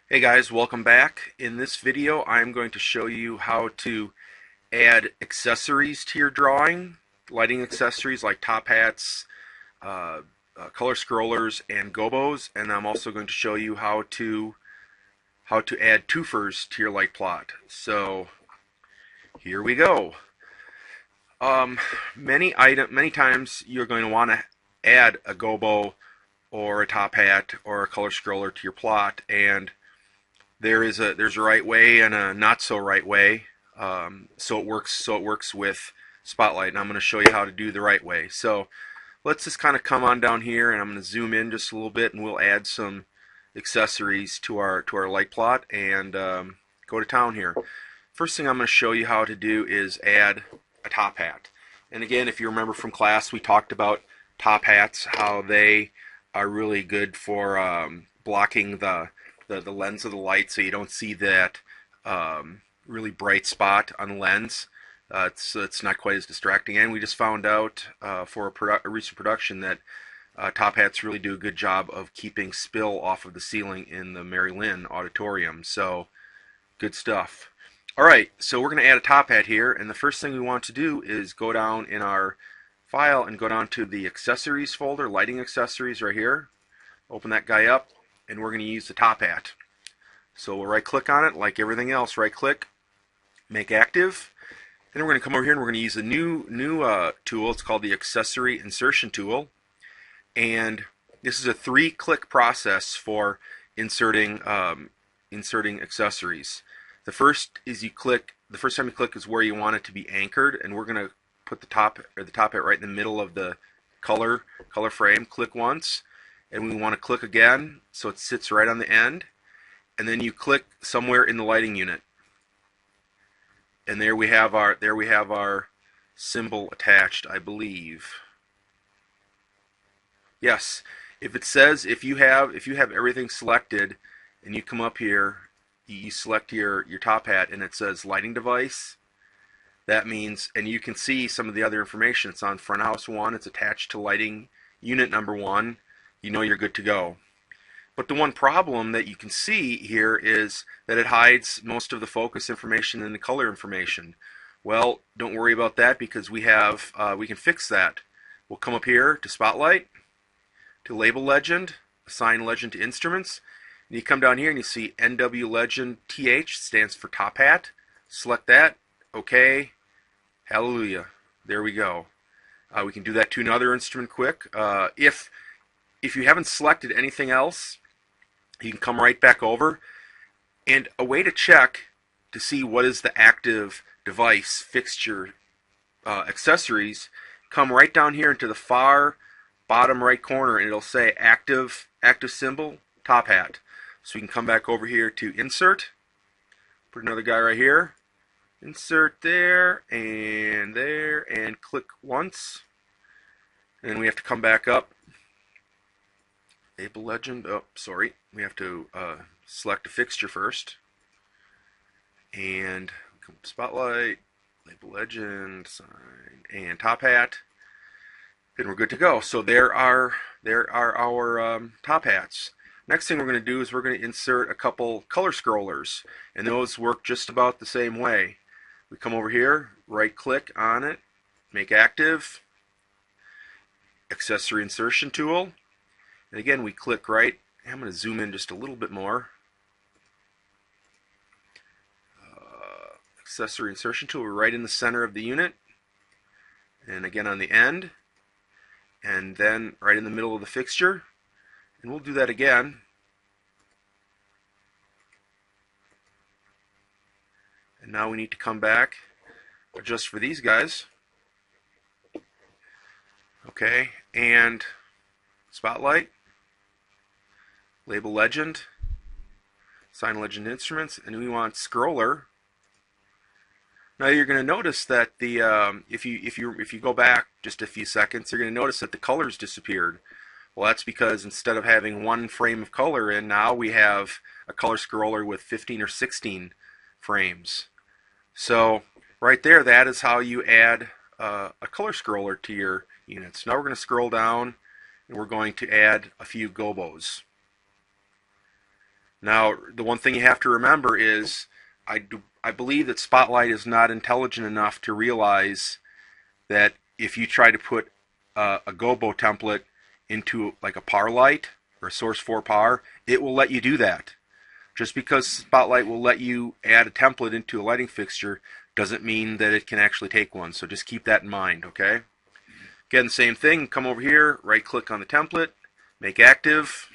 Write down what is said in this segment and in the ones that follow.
Hey guys, welcome back. In this video I'm going to show you how to add accessories to your drawing, lighting accessories like top hats, color scrollers, and gobos, and I'm also going to show you how to add two-fers to your light plot. So here we go. Many times you're going to want to add a gobo or a top hat or a color scroller to your plot, and there's a right way and a not so right way. So it works with Spotlight, and I'm going to show you how to do the right way. So let's just kind of come on down here, and I'm going to zoom in just a little bit, and we'll add some accessories to our light plot and go to town here. First thing I'm going to show you how to do is add a top hat. And again, if you remember from class, we talked about top hats, how they are really good for blocking the lens of the light, so you don't see that really bright spot on the lens. It's not quite as distracting. And we just found out for a recent production that top hats really do a good job of keeping spill off of the ceiling in the Mary Lynn Auditorium. So good stuff. Alright, so we're going to add a top hat here, and the first thing we want to do is go down in our file and go down to the accessories folder, lighting accessories right here. Open that guy up, and we're going to use the top hat. So we'll right click on it like everything else, right click, make active. Then we're going to come over here and we're going to use a new tool. It's called the Accessory Insertion tool, and this is a 3-click process for inserting accessories. The first time you click is where you want it to be anchored, and we're going to put the top hat right in the middle of the color frame. Click once, and we want to click again so it sits right on the end, and then you click somewhere in the lighting unit, and there we have our symbol attached, I believe. Yes, if you have everything selected and you come up here, you select your top hat and it says lighting device, that means, and you can see some of the other information. It's on front house 1, it's attached to lighting unit number 1. You know you're good to go. But the one problem that you can see here is that it hides most of the focus information and the color information. Well, don't worry about that, because we can fix that. We'll come up here to Spotlight, to Label Legend, Assign Legend to Instruments, and you come down here and you see NW Legend TH stands for top hat. Select that. Okay. Hallelujah. There we go. We can do that to another instrument quick. If you haven't selected anything else, you can come right back over. And a way to check to see what is the active device fixture accessories, come right down here into the far bottom right corner, and it'll say active symbol, top hat. So we can come back over here to Insert, put another guy right here, insert there, and click once. And then we have to come back up. Label Legend, oh, sorry. We have to select a fixture first. And come to Spotlight, Label Legend, Sign, and Top Hat. And we're good to go. So there are our top hats. Next thing we're going to do is we're going to insert a couple color scrollers, and those work just about the same way. We come over here, right click on it, make active, Accessory Insertion tool, and again we click right. I'm going to zoom in just a little bit more. Accessory Insertion tool, we're right in the center of the unit, and again on the end, and then right in the middle of the fixture. And we'll do that again. And now we need to come back, adjust for these guys. Okay, and Spotlight, Label Legend, Assign Legend Instruments, and we want Scroller. Now you're going to notice that the if you go back just a few seconds, you're going to notice that the colors disappeared. Well, that's because instead of having one frame of color in, now we have a color scroller with 15 or 16 frames. So right there, that is how you add a color scroller to your units. Now we're going to scroll down, and we're going to add a few gobos. Now, the one thing you have to remember is I believe that Spotlight is not intelligent enough to realize that if you try to put a gobo template into like a par light or a source 4 par, it will let you do that. Just because Spotlight will let you add a template into a lighting fixture doesn't mean that it can actually take one. So just keep that in mind, okay? Again, same thing. Come over here, right click on the template, make active.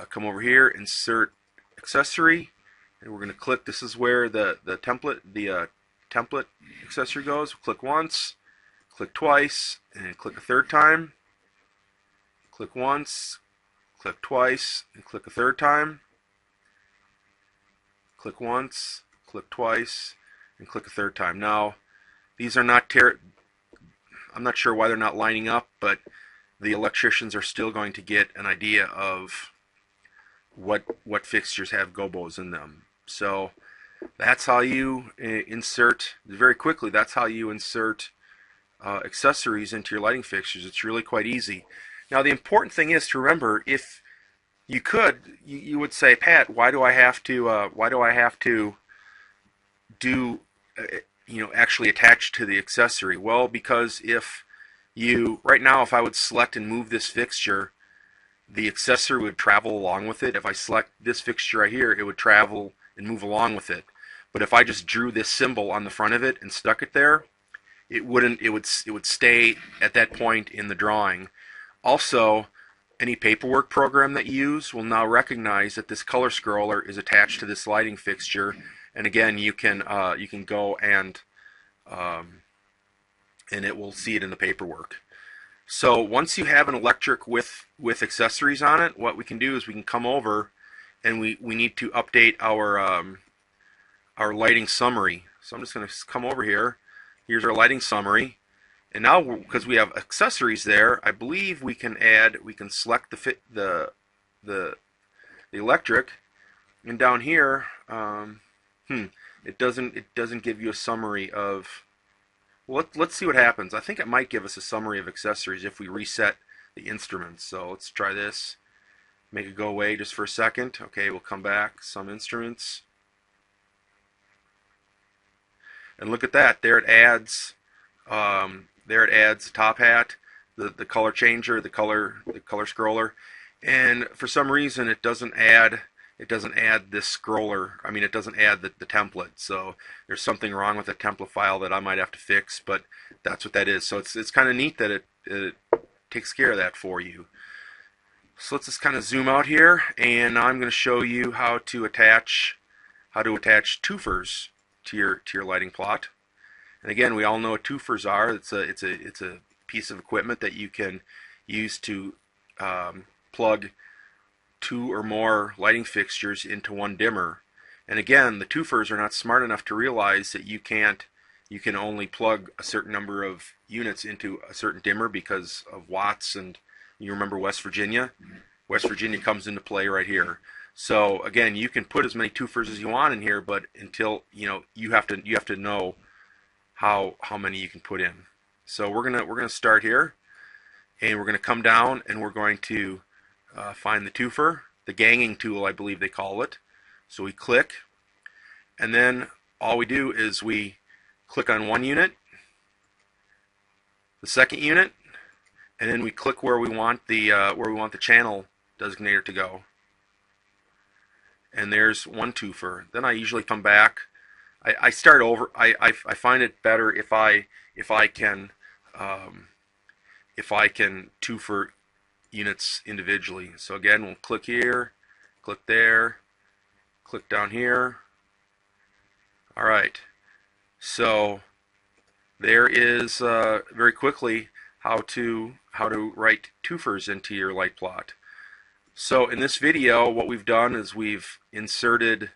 Come over here, insert accessory, and we're going to click. This is where the template accessory goes. Click once, click twice, and click a third time. Click once, click twice, and click a third time. Click once, click twice, and click a third time. Now, these are not I'm not sure why they're not lining up, but the electricians are still going to get an idea of what fixtures have gobos in them. So that's how you insert, very quickly, that's how you insert accessories into your lighting fixtures. It's really quite easy. Now the important thing is to remember, if you could, you would say, Pat, why do I have to do actually attach to the accessory? Well, because right now, if I would select and move this fixture, the accessory would travel along with it. If I select this fixture right here, it would travel and move along with it. But if I just drew this symbol on the front of it and stuck it there, it wouldn't. It would stay at that point in the drawing. Also, any paperwork program that you use will now recognize that this color scroller is attached to this lighting fixture, and again, you can go and it will see it in the paperwork. So once you have an electric with accessories on it, what we can do is we can come over and we need to update our lighting summary. So I'm just going to come over here. Here's our lighting summary. And now, because we have accessories there, I believe we can select the electric, and down here, it doesn't give you a summary of. Well, let's see what happens. I think it might give us a summary of accessories if we reset the instruments. So let's try this. Make it go away just for a second. Okay, we'll come back. Some instruments. And look at that. There it adds. There it adds the top hat, the color changer, the color scroller, and for some reason it doesn't add this scroller. I mean, it doesn't add the template. So there's something wrong with the template file that I might have to fix, but that's what that is. So it's kind of neat that it takes care of that for you. So let's just kind of zoom out here, and now I'm going to show you how to attach two-fers to your lighting plot. And again, we all know what two-fers are. It's a piece of equipment that you can use to plug two or more lighting fixtures into one dimmer. And again, the two-fers are not smart enough to realize that you can only plug a certain number of units into a certain dimmer because of watts. And you remember West Virginia? West Virginia comes into play right here. So again, you can put as many two-fers as you want in here, but until you have to know how many you can put in. So we're gonna start here, and we're gonna come down, and we're going to find the two-fer, the ganging tool, I believe they call it. So we click, and then all we do is we click on one unit, the second unit, and then we click where we want the channel designator to go. And there's one two-fer. Then I usually come back. I start over. I find it better if I can two-fer units individually. So again, we'll click here, click there, click down here. All right. So there is very quickly how to write two-fers into your light plot. So in this video, what we've done is we've inserted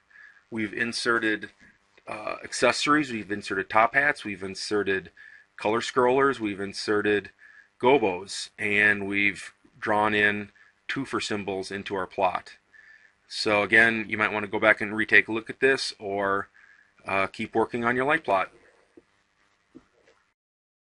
accessories, we've inserted top hats, we've inserted color scrollers, we've inserted gobos, and we've drawn in two-fer symbols into our plot. So again, you might want to go back and retake a look at this, or keep working on your light plot.